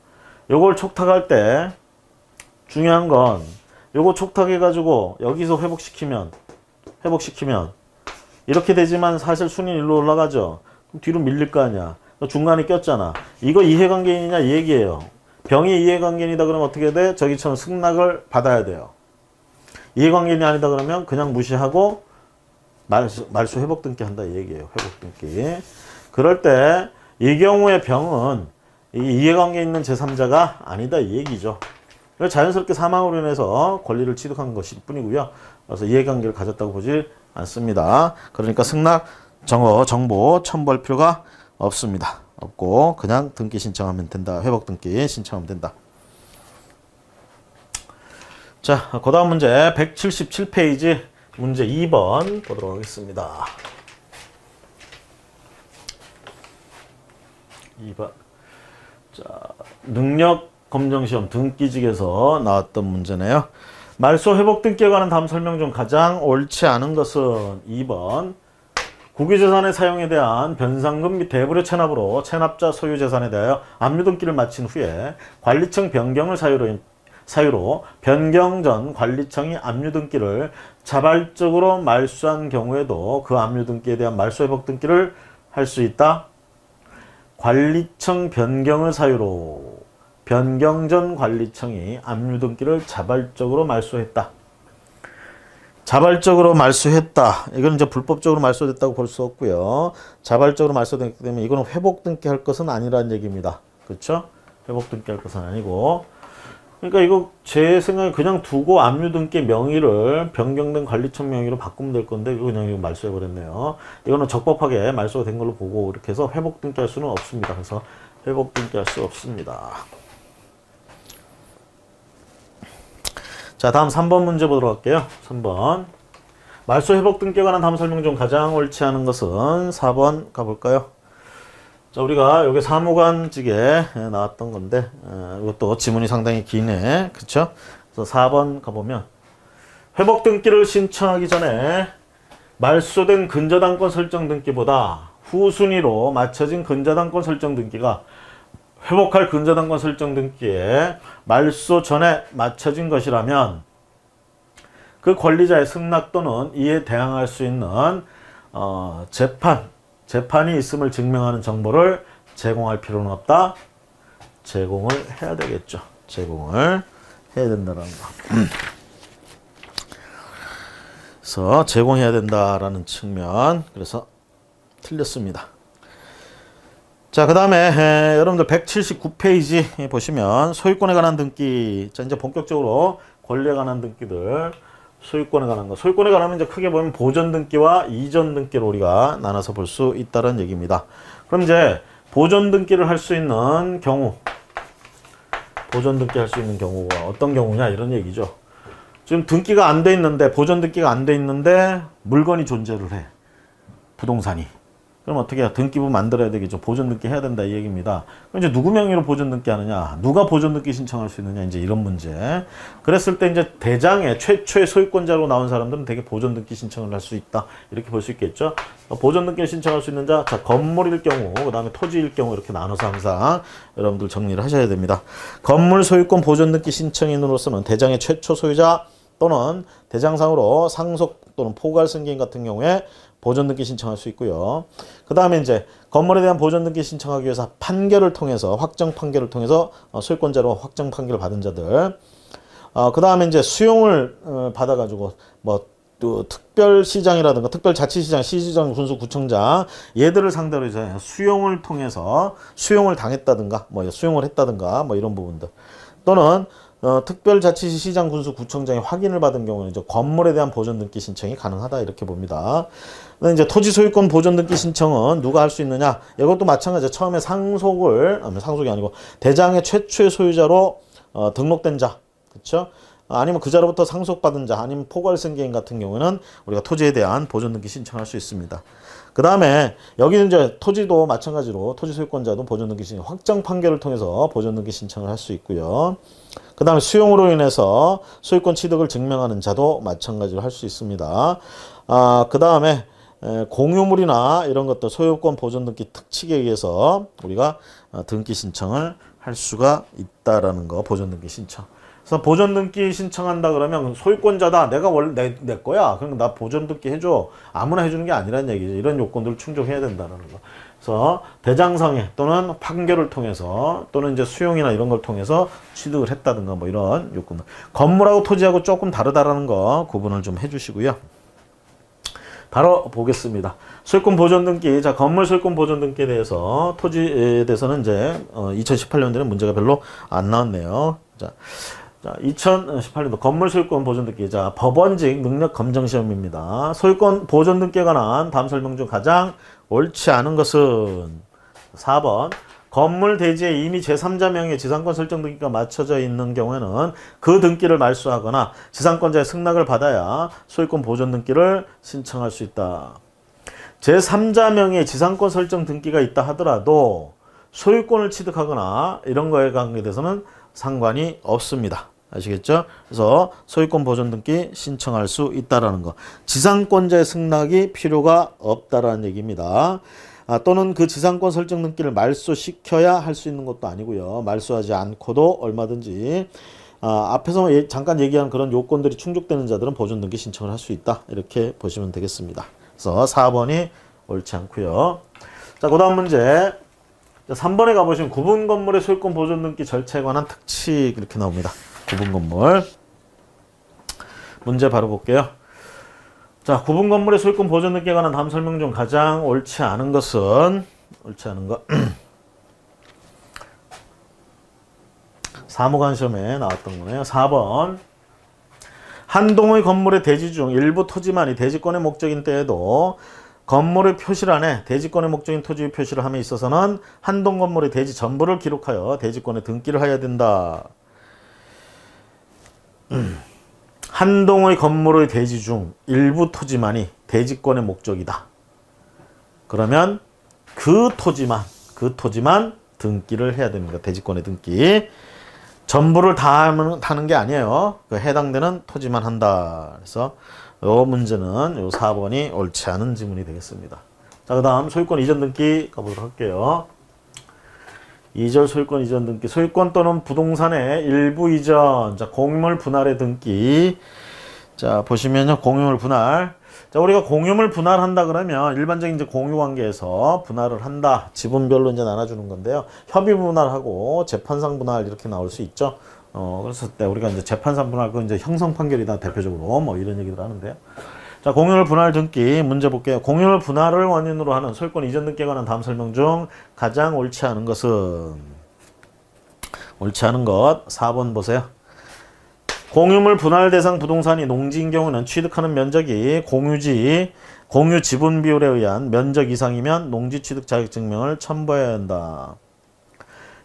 요걸 촉탁할 때 중요한 건 요거 촉탁해가지고 여기서 회복시키면 이렇게 되지만 사실 순위는 일로 올라가죠. 그럼 뒤로 밀릴 거 아니야. 중간에 꼈잖아. 이거 이해관계인이냐 이 얘기예요. 병이 이해관계인이다 그러면 어떻게 돼? 저기처럼 승낙을 받아야 돼요. 이해관계인이 아니다 그러면 그냥 무시하고 말소 회복 등기 한다 이 얘기예요. 회복 등기. 그럴 때 이 경우에 병은 이해관계 있는 제3자가 아니다 이 얘기죠. 자연스럽게 사망으로 인해서 권리를 취득한 것일 뿐이고요. 그래서 이해관계를 가졌다고 보지 않습니다. 그러니까 승낙 정보 첨부할 필요가 없습니다. 없고 그냥 등기 신청하면 된다. 회복 등기 신청하면 된다. 자, 그 다음 문제 177페이지 문제 2번 보도록 하겠습니다. 2번. 자, 능력 검정시험 등기직에서 나왔던 문제네요. 말소 회복 등기에 관한 다음 설명 중 가장 옳지 않은 것은 2번 국유재산의 사용에 대한 변상금 및 대부료 체납으로 체납자 소유 재산에 대하여 압류 등기를 마친 후에 관리청 변경을 사유로 변경 전 관리청이 압류 등기를 자발적으로 말소한 경우에도 그 압류 등기에 대한 말소 회복 등기를 할 수 있다. 관리청 변경을 사유로 변경 전 관리청이 압류 등기를 자발적으로 말소했다. 자발적으로 말소했다. 이건 이제 불법적으로 말소됐다고 볼 수 없고요. 자발적으로 말소됐기 때문에 이거는 회복 등기할 것은 아니라는 얘기입니다. 그렇죠? 회복 등기할 것은 아니고. 그러니까 이거 제 생각에 그냥 두고 압류 등기 명의를 변경된 관리청 명의로 바꾸면 될 건데 이거 그냥 이거 말소해 버렸네요. 이거는 적법하게 말소가 된 걸로 보고 이렇게 해서 회복 등기할 수는 없습니다. 그래서 회복 등기할 수 없습니다. 자, 다음 3번 문제 보도록 할게요. 3번. 말소 회복 등기에 관한 다음 설명 중 가장 옳지 않은 것은 4번 가볼까요? 자, 우리가 여기 사무관직에 나왔던 건데, 이것도 지문이 상당히 기네. 그쵸? 그래서 4번 가보면, 회복 등기를 신청하기 전에 말소된 근저당권 설정 등기보다 후순위로 맞춰진 근저당권 설정 등기가 회복할 근저당권 설정 등기에 말소 전에 맞춰진 것이라면 그 권리자의 승낙 또는 이에 대항할 수 있는 재판이 있음을 증명하는 정보를 제공할 필요는 없다. 제공을 해야 되겠죠. 제공을 해야 된다는 거. 그래서 제공해야 된다라는 측면. 그래서 틀렸습니다. 자, 그 다음에 여러분들 179페이지 보시면 소유권에 관한 등기. 자, 이제 본격적으로 권리에 관한 등기들. 소유권에 관한 거. 소유권에 관하면 이제 크게 보면 보전 등기와 이전 등기로 우리가 나눠서 볼 수 있다는 얘기입니다. 그럼 이제 보전 등기를 할 수 있는 경우. 보전 등기 할 수 있는 경우가 어떤 경우냐 이런 얘기죠. 지금 등기가 안 돼 있는데 보전 등기가 안 돼 있는데 물건이 존재를 해. 부동산이. 그럼 어떻게 해야 등기부 만들어야 되겠죠. 보전 등기 해야 된다 이 얘기입니다. 그럼 이제 누구 명의로 보전 등기 하느냐, 누가 보전 등기 신청할 수 있느냐 이제 이런 문제. 그랬을 때 이제 대장에 최초의 소유권자로 나온 사람들은 되게 보전 등기 신청을 할 수 있다 이렇게 볼 수 있겠죠. 보전 등기를 신청할 수 있는 자, 건물일 경우, 그 다음에 토지일 경우 이렇게 나눠서 항상 여러분들 정리를 하셔야 됩니다. 건물 소유권 보전 등기 신청인으로서는 대장의 최초 소유자 또는 대장상으로 상속 또는 포괄 승계인 같은 경우에 보전 등기 신청할 수 있고요. 그 다음에 이제 건물에 대한 보전 등기 신청하기 위해서 판결을 통해서 확정 판결을 통해서 소유권자로 확정 판결을 받은 자들. 그 다음에 이제 수용을 받아가지고 뭐 또 특별시장이라든가 특별자치시장, 시지장, 군수, 구청장 얘들을 상대로 이제 수용을 통해서 수용을 당했다든가 뭐 수용을 했다든가 뭐 이런 부분들 또는 특별자치시 시장 군수 구청장이 확인을 받은 경우는 이제 건물에 대한 보전 등기 신청이 가능하다 이렇게 봅니다. 근데 이제 토지 소유권 보전 등기 신청은 누가 할 수 있느냐? 이것도 마찬가지죠. 처음에 상속이 아니고 대장의 최초의 소유자로 등록된 자, 그렇죠? 아니면 그 자로부터 상속받은 자, 아니면 포괄승계인 같은 경우는 우리가 토지에 대한 보전 등기 신청할 수 있습니다. 그 다음에 여기는 이제 토지도 마찬가지로 토지 소유권자도 보전 등기 신청, 확정 판결을 통해서 보전 등기 신청을 할 수 있고요. 그 다음에 수용으로 인해서 소유권 취득을 증명하는 자도 마찬가지로 할 수 있습니다. 그 다음에 공유물이나 이런 것도 소유권 보전 등기 특칙에 의해서 우리가 등기 신청을 할 수가 있다라는 거, 보전 등기 신청. 그래서 보전 등기 신청한다 그러면 소유권자다. 내가 원래 내 거야. 그럼 나 보전 등기 해줘. 아무나 해주는 게 아니라는 얘기죠. 이런 요건들을 충족해야 된다는 거. 그래서 대장상해 또는 판결을 통해서 또는 이제 수용이나 이런 걸 통해서 취득을 했다든가 뭐 이런 요건들. 건물하고 토지하고 조금 다르다라는 거 구분을 좀 해주시고요. 바로 보겠습니다. 소유권 보전 등기. 자, 건물 소유권 보전 등기에 대해서 토지에 대해서는 이제 2018년도에는 문제가 별로 안 나왔네요. 자, 2018년도 건물 소유권 보전 등기. 자, 법원직 능력 검정 시험입니다. 소유권 보전 등기에 관한 다음 설명 중 가장 옳지 않은 것은 4번. 건물 대지에 이미 제3자 명의 지상권 설정 등기가 맞춰져 있는 경우에는 그 등기를 말소하거나 지상권자의 승낙을 받아야 소유권 보전 등기를 신청할 수 있다. 제3자 명의 지상권 설정 등기가 있다 하더라도 소유권을 취득하거나 이런 거에 관계돼서는 상관이 없습니다. 아시겠죠? 그래서 소유권 보존 등기 신청할 수 있다라는 거. 지상권자의 승낙이 필요가 없다라는 얘기입니다. 또는 그 지상권 설정 등기를 말소시켜야 할 수 있는 것도 아니고요. 말소하지 않고도 얼마든지 앞에서 잠깐 얘기한 그런 요건들이 충족되는 자들은 보존 등기 신청을 할 수 있다. 이렇게 보시면 되겠습니다. 그래서 4번이 옳지 않고요. 자, 그 다음 문제. 3번에 가보시면 구분 건물의 소유권 보존 등기 절차에 관한 특칙 이렇게 나옵니다. 구분 건물. 문제 바로 볼게요. 자, 구분 건물의 소유권 보존 등기에 관한 다음 설명 중 가장 옳지 않은 것은 옳지 않은 것. 사무관 시험에 나왔던 거네요. 4번. 한 동의 건물의 대지 중 일부 토지만이 대지권의 목적인 때에도 건물의 표시란에 대지권의 목적인 토지의 표시를 함에 있어서는 한 동 건물의 대지 전부를 기록하여 대지권에 등기를 해야 된다. 한 동의 건물의 대지 중 일부 토지만이 대지권의 목적이다. 그러면 그 토지만 등기를 해야 됩니다. 대지권의 등기. 전부를 다 하는 게 아니에요. 그 해당되는 토지만 한다. 그래서 요 문제는 요 4번이 옳지 않은 지문이 되겠습니다. 자, 그 다음 소유권 이전 등기 가보도록 할게요. 2절 소유권 이전 등기. 소유권 또는 부동산의 일부 이전. 자, 공유물 분할의 등기. 자, 보시면요. 공유물 분할. 자, 우리가 공유물 분할한다 그러면 일반적인 이제 공유 관계에서 분할을 한다. 지분별로 이제 나눠주는 건데요. 협의 분할하고 재판상 분할 이렇게 나올 수 있죠. 그래서 때 우리가 이제 재판상 분할 그건 이제 형성 판결이다 대표적으로 뭐 이런 얘기들 하는데요. 자, 공유물 분할 등기 문제 볼게요. 공유물 분할을 원인으로 하는 소유권 이전 등기에 관한 다음 설명 중 가장 옳지 않은 것은 옳지 않은 것 4번 보세요. 공유물 분할 대상 부동산이 농지인 경우는 취득하는 면적이 공유 지분 비율에 의한 면적 이상이면 농지 취득 자격 증명을 첨부해야 한다.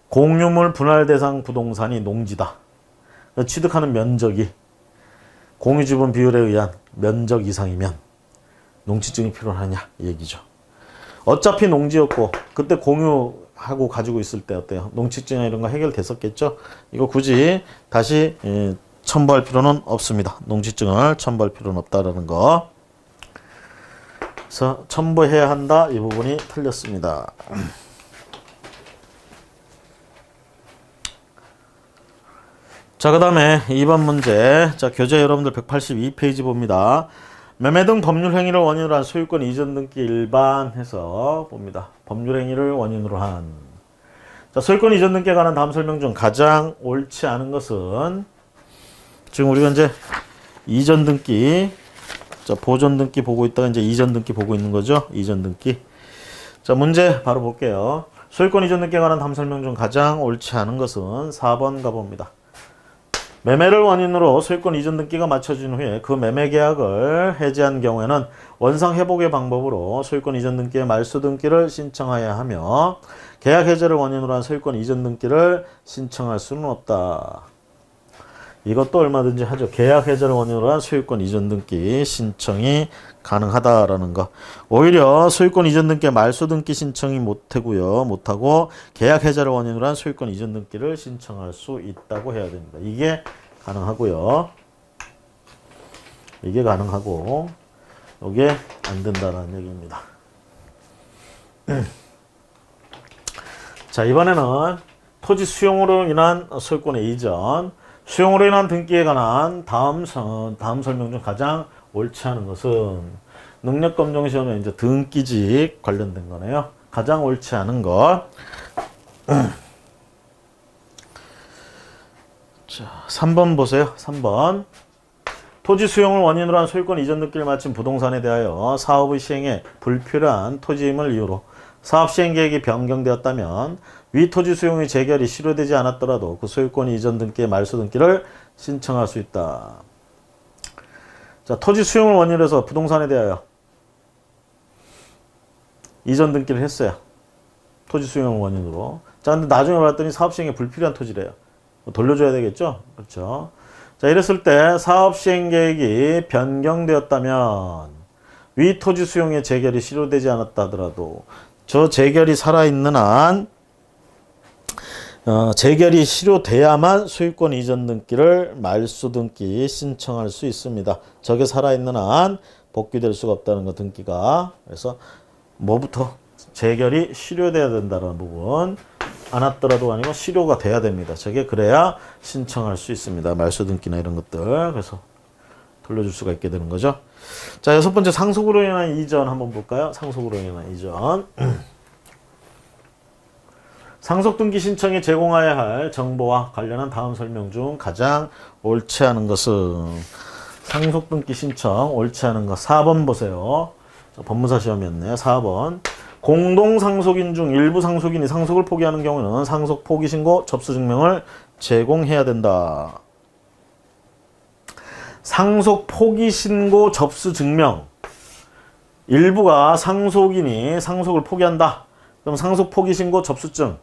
공유물 분할 대상 부동산이 농지다. 취득하는 면적이 공유 지분 비율에 의한 면적 이상이면 농지증이 필요하냐 이 얘기죠. 어차피 농지였고 그때 공유하고 가지고 있을 때 어때요? 농지증이나 이런 거 해결됐었겠죠. 이거 굳이 다시 첨부할 필요는 없습니다. 농지증을 첨부할 필요는 없다라는 거. 그래서 첨부해야 한다. 이 부분이 틀렸습니다. 자, 그 다음에 2번 문제. 자, 교재 여러분들 182페이지 봅니다. 매매 등 법률 행위를 원인으로 한 소유권 이전 등기 일반 해서 봅니다. 법률 행위를 원인으로 한. 자, 소유권 이전 등기에 관한 다음 설명 중 가장 옳지 않은 것은 지금 우리가 이제 이전 등기, 자, 보존 등기 보고 있다가 이제 이전 등기 보고 있는 거죠. 이전 등기. 자, 문제 바로 볼게요. 소유권 이전 등기에 관한 다음 설명 중 가장 옳지 않은 것은 4번 가봅니다. 매매를 원인으로 소유권 이전 등기가 마쳐진 후에 그 매매 계약을 해지한 경우에는 원상 회복의 방법으로 소유권 이전 등기의 말소 등기를 신청해야 하며 계약 해제를 원인으로 한 소유권 이전 등기를 신청할 수는 없다. 이것도 얼마든지 하죠. 계약 해제를 원인으로 한 소유권 이전 등기 신청이 가능하다라는 거. 오히려 소유권 이전 등기의 말소 등기 신청이 못하고 계약 해제를 원인으로 한 소유권 이전 등기를 신청할 수 있다고 해야 됩니다. 이게 가능하고요. 이게 가능하고 이게 안 된다라는 얘기입니다. 자, 이번에는 토지 수용으로 인한 소유권의 이전, 수용으로 인한 등기에 관한 다음 설명 중 가장 옳지 않은 것은 능력검정 시험에 이제 등기직 관련된 거네요. 가장 옳지 않은 것. 자, 3번 보세요. 3번. 토지 수용을 원인으로 한 소유권 이전 등기를 마친 부동산에 대하여 사업의 시행에 불필요한 토지임을 이유로 사업 시행 계획이 변경되었다면 위 토지 수용의 재결이 실효되지 않았더라도 그 소유권 이전 등기의 말소 등기를 신청할 수 있다. 자, 토지 수용을 원인으로 해서 부동산에 대하여 이전 등기를 했어요. 토지 수용을 원인으로. 자, 근데 나중에 봤더니 사업 시행에 불필요한 토지래요. 돌려줘야 되겠죠? 그렇죠? 자, 이랬을 때 사업 시행 계획이 변경되었다면 위 토지 수용의 재결이 실효되지 않았다 하더라도 저 재결이 살아있는 한 재결이 실효돼야만 소유권 이전 등기를 말소 등기 신청할 수 있습니다. 저게 살아있는 한 복귀될 수가 없다는 거 등기가. 그래서 뭐부터? 재결이 실효돼야 된다는 부분. 안 왔더라도 아니고 실효가 돼야 됩니다. 저게 그래야 신청할 수 있습니다. 말소 등기나 이런 것들. 그래서 돌려줄 수가 있게 되는 거죠. 자, 여섯 번째 상속으로 인한 이전 한번 볼까요? 상속으로 인한 이전. 상속등기 신청에 제공해야 할 정보와 관련한 다음 설명 중 가장 옳지 않은 것은 상속등기 신청 옳지 않은 것 4번 보세요. 자, 법무사 시험이었네. 4번. 공동상속인 중 일부 상속인이 상속을 포기하는 경우는 상속 포기 신고 접수 증명을 제공해야 된다. 상속 포기 신고 접수 증명. 일부가 상속인이 상속을 포기한다. 그럼 상속 포기 신고 접수증.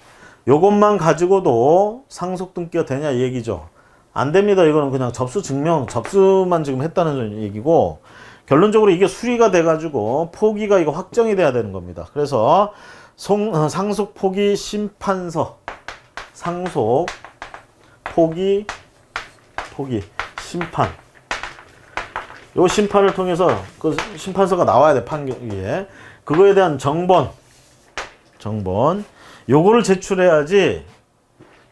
요것만 가지고도 상속 등기가 되냐 이 얘기죠. 안 됩니다. 이거는 그냥 접수 증명, 접수만 지금 했다는 얘기고, 결론적으로 이게 수리가 돼가지고 포기가 이거 확정이 돼야 되는 겁니다. 그래서 상속 포기 심판서, 상속 포기 심판. 요 심판을 통해서 그 심판서가 나와야 돼, 판결에. 그거에 대한 정본. 요거를 제출해야지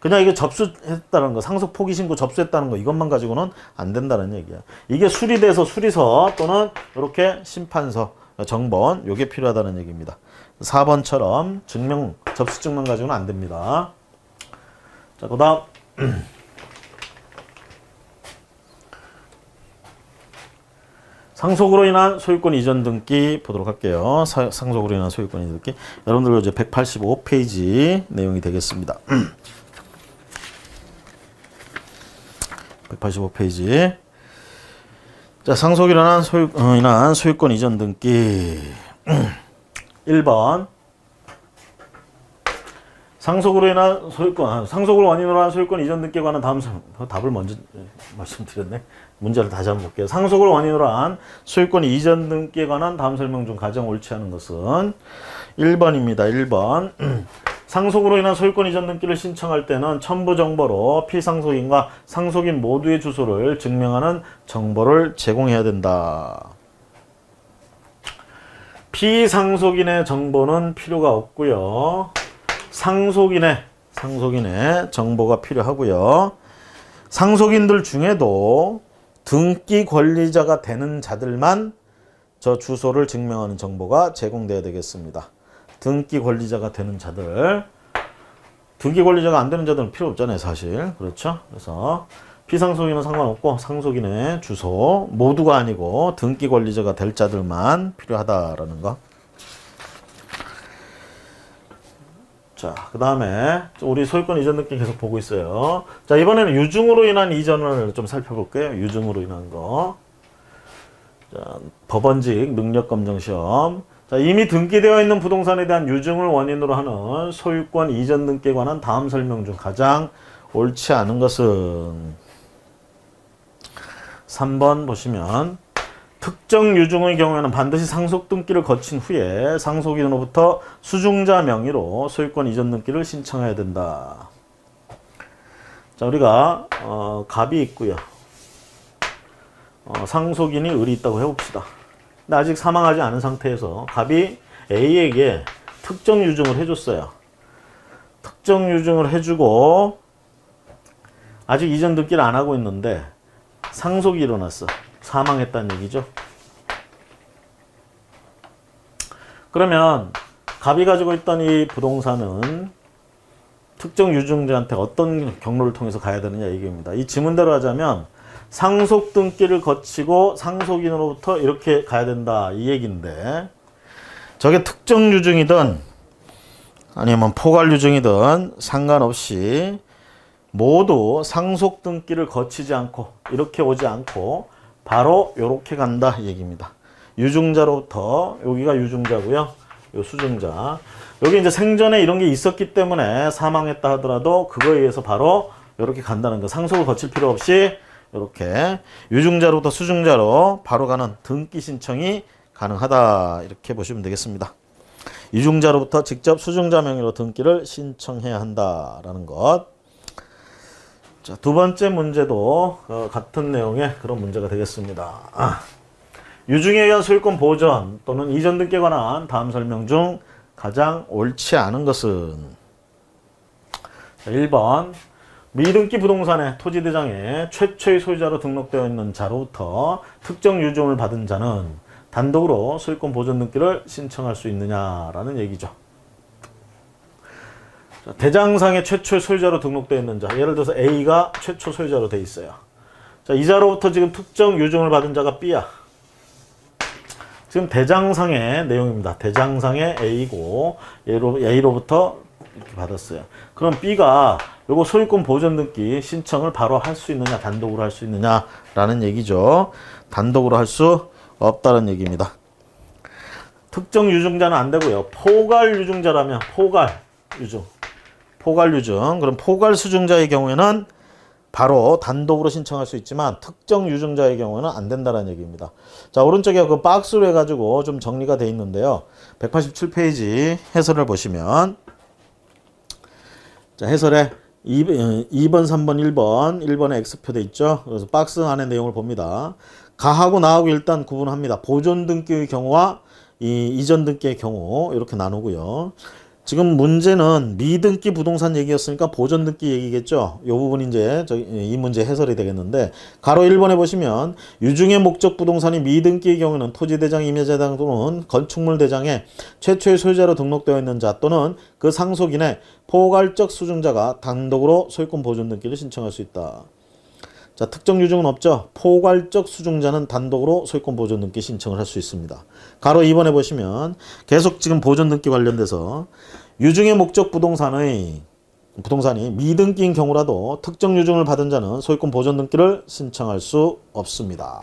그냥 이게 접수했다는 거, 상속 포기 신고 접수했다는 거 이것만 가지고는 안 된다는 얘기야. 이게 수리돼서 수리서 또는 이렇게 심판서, 정본 요게 필요하다는 얘기입니다. 4번처럼 증명, 접수증만 가지고는 안 됩니다. 자, 그다음 상속으로 인한 소유권 이전 등기 보도록 할게요. 상속으로 인한 소유권 이전 등기. 여러분들 이제 185페이지 내용이 되겠습니다. 185페이지. 자, 상속으로 인한 소유권 이전 등기. 1번. 상속으로 인한 소유권, 상속을 원인으로 한 소유권 이전 등기에 관한 다음 답을 먼저 말씀드렸네. 문제를 다시 한번 볼게요. 상속을 원인으로 한 소유권 이전 등기에 관한 다음 설명 중 가장 옳지 않은 것은 1번입니다. 1번. 상속으로 인한 소유권 이전 등기를 신청할 때는 첨부 정보로 피상속인과 상속인 모두의 주소를 증명하는 정보를 제공해야 된다. 피상속인의 정보는 필요가 없고요. 상속인의 정보가 필요하고요. 상속인들 중에도 등기 권리자가 되는 자들만 저 주소를 증명하는 정보가 제공돼야 되겠습니다. 등기 권리자가 되는 자들. 등기 권리자가 안 되는 자들은 필요 없잖아요, 사실. 그렇죠? 그래서 피상속인은 상관없고 상속인의 주소 모두가 아니고 등기 권리자가 될 자들만 필요하다라는 거. 자, 그 다음에 우리 소유권 이전 등기 계속 보고 있어요. 자, 이번에는 유증으로 인한 이전을 좀 살펴볼게요. 유증으로 인한 거. 자, 법원직 능력검정시험. 자, 이미 등기되어 있는 부동산에 대한 유증을 원인으로 하는 소유권 이전 등기에 관한 다음 설명 중 가장 옳지 않은 것은 3번 보시면 특정 유증의 경우에는 반드시 상속 등기를 거친 후에 상속인으로부터 수증자 명의로 소유권 이전 등기를 신청해야 된다. 자, 우리가 갑이 있고요. 상속인이 을이 있다고 해봅시다. 근데 아직 사망하지 않은 상태에서 갑이 A에게 특정 유증을 해줬어요. 특정 유증을 해주고 아직 이전 등기를 안 하고 있는데 상속이 일어났어. 사망했다는 얘기죠. 그러면 갑이 가지고 있던 이 부동산은 특정 유증자한테 어떤 경로를 통해서 가야 되느냐 얘기입니다. 이 지문대로 하자면 상속 등기를 거치고 상속인으로부터 이렇게 가야 된다 이 얘기인데, 저게 특정 유증이든 아니면 포괄 유증이든 상관없이 모두 상속 등기를 거치지 않고 이렇게 오지 않고 바로 요렇게 간다 이 얘기입니다. 유증자로부터, 여기가 유증자고요. 요 수증자. 여기 이제 생전에 이런 게 있었기 때문에 사망했다 하더라도 그거에 의해서 바로 요렇게 간다는 거. 상속을 거칠 필요 없이 요렇게 유증자로부터 수증자로 바로 가는 등기 신청이 가능하다. 이렇게 보시면 되겠습니다. 유증자로부터 직접 수증자 명의로 등기를 신청해야 한다라는 것. 자, 두 번째 문제도 같은 내용의 그런 문제가 되겠습니다. 유증에 의한 소유권 보전 또는 이전 등기에 관한 다음 설명 중 가장 옳지 않은 것은? 자, 1번 미등기 부동산의 토지대장에 최초의 소유자로 등록되어 있는 자로부터 특정 유증을 받은 자는 단독으로 소유권 보전 등기를 신청할 수 있느냐라는 얘기죠. 자, 대장상의 최초의 소유자로 등록되어 있는 자, 예를 들어서 A가 최초 소유자로 되어 있어요. 자, 이 자로부터 지금 특정 유증을 받은 자가 B야. 지금 대장상의 내용입니다. 대장상의 A고 A로부터 이렇게 받았어요. 그럼 B가 요거 소유권 보전 등기 신청을 바로 할 수 있느냐, 단독으로 할 수 있느냐라는 얘기죠. 단독으로 할 수 없다는 얘기입니다. 특정 유증자는 안 되고요. 포괄 유증자라면 포괄 유증. 그럼 포괄 수증자의 경우에는 바로 단독으로 신청할 수 있지만 특정 유증자의 경우에는 안 된다는 얘기입니다. 자, 오른쪽에 그 박스로 해가지고 좀 정리가 되어 있는데요. 187페이지 해설을 보시면, 자, 해설에 2번, 3번, 1번에 X표 돼 있죠. 그래서 박스 안에 내용을 봅니다. 가하고 나하고 일단 구분합니다. 보존 등기의 경우와 이전 등기의 경우 이렇게 나누고요. 지금 문제는 미등기 부동산 얘기였으니까 보존 등기 얘기겠죠. 이 부분이 이제 이 문제 해설이 되겠는데, 가로 1번에 보시면 유증의 목적 부동산이 미등기의 경우는 토지대장, 임야대장 또는 건축물 대장에 최초의 소유자로 등록되어 있는 자 또는 그 상속인의 포괄적 수증자가 단독으로 소유권 보존 등기를 신청할 수 있다. 자, 특정 유증은 없죠. 포괄적 수증자는 단독으로 소유권 보존 등기 신청을 할 수 있습니다. 가로 2번에 보시면 계속 지금 보존 등기 관련돼서 유증의 목적 부동산이 미등기인 경우라도 특정 유증을 받은 자는 소유권 보존 등기를 신청할 수 없습니다.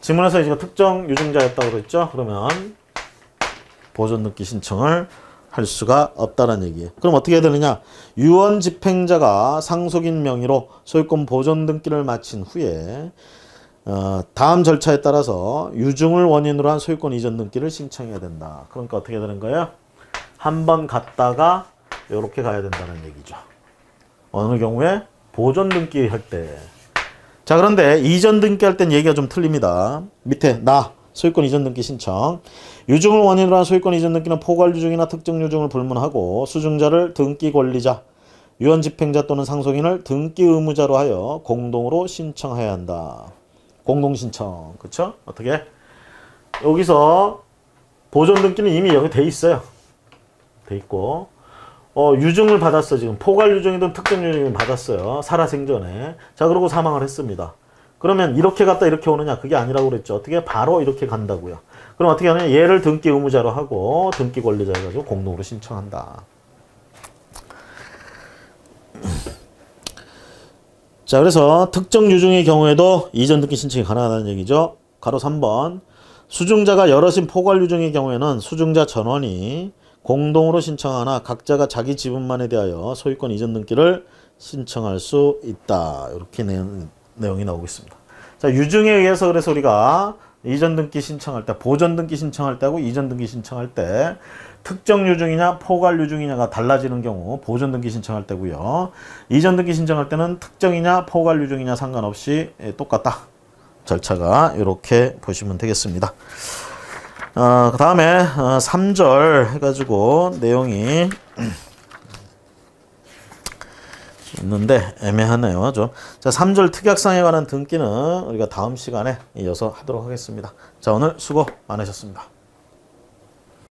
지문에서 이제 특정 유증자였다고 그랬죠. 그러면 보존 등기 신청을 할 수가 없다는 얘기예요. 그럼 어떻게 해야 되느냐? 유언 집행자가 상속인 명의로 소유권 보존 등기를 마친 후에 다음 절차에 따라서 유증을 원인으로 한 소유권 이전 등기를 신청해야 된다. 그러니까 어떻게 되는 거예요? 한 번 갔다가 이렇게 가야 된다는 얘기죠. 어느 경우에 보존 등기 할 때. 자, 그런데 이전 등기 할 땐 얘기가 좀 틀립니다. 밑에 소유권 이전 등기 신청. 유증을 원인으로 한 소유권 이전 등기는 포괄 유증이나 특정 유증을 불문하고 수증자를 등기 권리자, 유언 집행자 또는 상속인을 등기 의무자로 하여 공동으로 신청해야 한다. 공동 신청. 그쵸? 어떻게? 여기서 보존 등기는 이미 여기 돼 있어요. 돼 있고, 유증을 받았어. 지금 포괄 유증이든 특정 유증이든 받았어요. 살아생전에. 자, 그러고 사망을 했습니다. 그러면 이렇게 갔다 이렇게 오느냐? 그게 아니라고 그랬죠. 어떻게? 바로 이렇게 간다고요. 그럼 어떻게 하느냐? 얘를 등기 의무자로 하고 등기 권리자 해가지고 공동으로 신청한다. 자, 그래서 특정 유증의 경우에도 이전 등기 신청이 가능하다는 얘기죠. 가로 3번. 수증자가 여럿인 포괄 유증의 경우에는 수증자 전원이 공동으로 신청하나 각자가 자기 지분만에 대하여 소유권 이전 등기를 신청할 수 있다. 이렇게 내용이 나오고 있습니다. 자, 유증에 의해서 그래서 우리가 이전 등기 신청할 때, 보전 등기 신청할 때하고 이전 등기 신청할 때 특정 유증이냐 포괄 유증이냐가 달라지는 경우 보전 등기 신청할 때고요. 이전 등기 신청할 때는 특정이냐 포괄 유증이냐 상관없이 똑같다. 절차가 이렇게 보시면 되겠습니다. 그 다음에 3절 해가지고 내용이 있는데 애매하네요. 좀. 자, 3절 특약상에 관한 등기는 우리가 다음 시간에 이어서 하도록 하겠습니다. 자, 오늘 수고 많으셨습니다.